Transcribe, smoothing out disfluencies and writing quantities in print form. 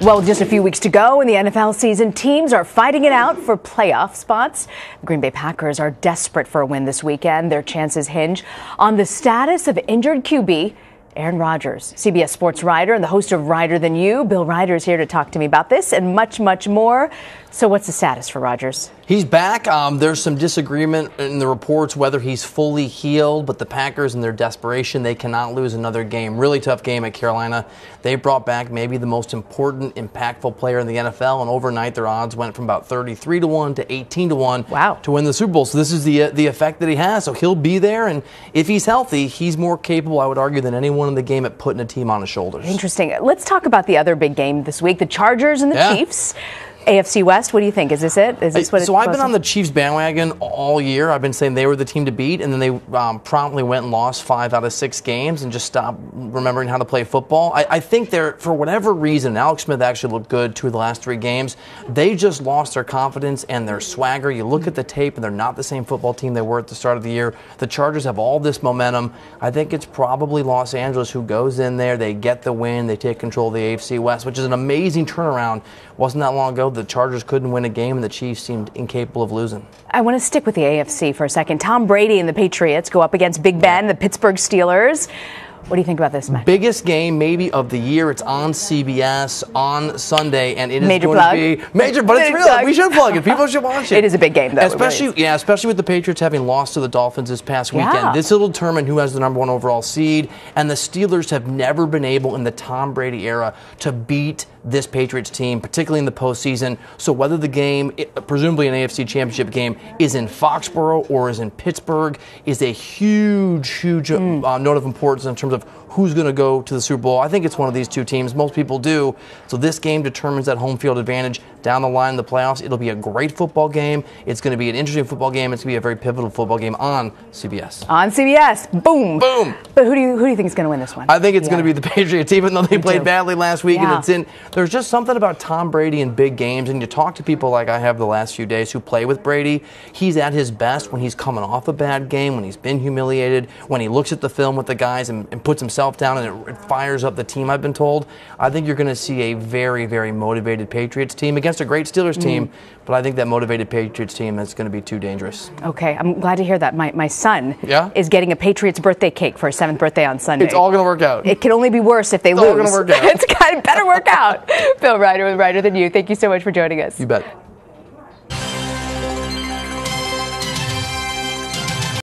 Well, just a few weeks to go in the NFL season, teams are fighting it out for playoff spots. The Green Bay Packers are desperate for a win this weekend. Their chances hinge on the status of injured QB Aaron Rodgers. CBS Sports Reiter and the host of Reiter Than You, Bill Reiter, is here to talk to me about this and much, much more. So what's the status for Rodgers? He's back. There's some disagreement in the reports whether he's fully healed, but the Packers, in their desperation, they cannot lose another game. Really tough game at Carolina. They brought back maybe the most important, impactful player in the NFL, and overnight their odds went from about 33-1 to 18-1 to win the Super Bowl. So this is the effect that he has. So he'll be there, and if he's healthy, he's more capable, I would argue, than anyone in the game at putting a team on his shoulders. Interesting. Let's talk about the other big game this week, the Chargers and the Chiefs. AFC West, what do you think? Is this it? Is this what So I've been on the Chiefs bandwagon all year. I've been saying they were the team to beat, and then they promptly went and lost 5 out of 6 games and just stopped remembering how to play football. I think they're, for whatever reason, Alex Smith actually looked good 2 of the last 3 games. They just lost their confidence and their swagger. You look at the tape, and they're not the same football team they were at the start of the year. The Chargers have all this momentum. I think it's probably Los Angeles who goes in there. They get the win. They take control of the AFC West, which is an amazing turnaround. Wasn't that long ago the Chargers couldn't win a game and the Chiefs seemed incapable of losing. I want to stick with the AFC for a second. Tom Brady and the Patriots go up against Big Ben, the Pittsburgh Steelers. What do you think about this match? Biggest game maybe of the year. It's on CBS on Sunday, and it is major going plug. to be major. But it's real. We should plug it. People should watch it. It is a big game, though. Especially with the Patriots having lost to the Dolphins this past weekend. This will determine who has the #1 overall seed. And the Steelers have never been able in the Tom Brady era to beat this Patriots team, particularly in the postseason. So whether the game, presumably an AFC Championship game, is in Foxborough or is in Pittsburgh, is a huge note of importance in terms of who's going to go to the Super Bowl. I think it's one of these 2 teams. Most people do. So this game determines that home field advantage down the line in the playoffs. It'll be a great football game. It's going to be an interesting football game. It's going to be a very pivotal football game on CBS. On CBS. Boom. Boom. But who do you think is going to win this one? I think it's going to be the Patriots, even though they played badly last week. And there's just something about Tom Brady in big games. And you talk to people like I have the last few days who play with Brady. He's at his best when he's coming off a bad game, when he's been humiliated, when he looks at the film with the guys and puts himself down and it fires up the team, I've been told. I think you're going to see a very, very motivated Patriots team against a great Steelers team, but I think that motivated Patriots team is going to be too dangerous. Okay, I'm glad to hear that. My son is getting a Patriots birthday cake for his 7th birthday on Sunday. It's all going to work out. It can only be worse if they lose. It's all going to work out. It's kind of better work out. Bill Reiter with Reiter Than You. Thank you so much for joining us. You bet.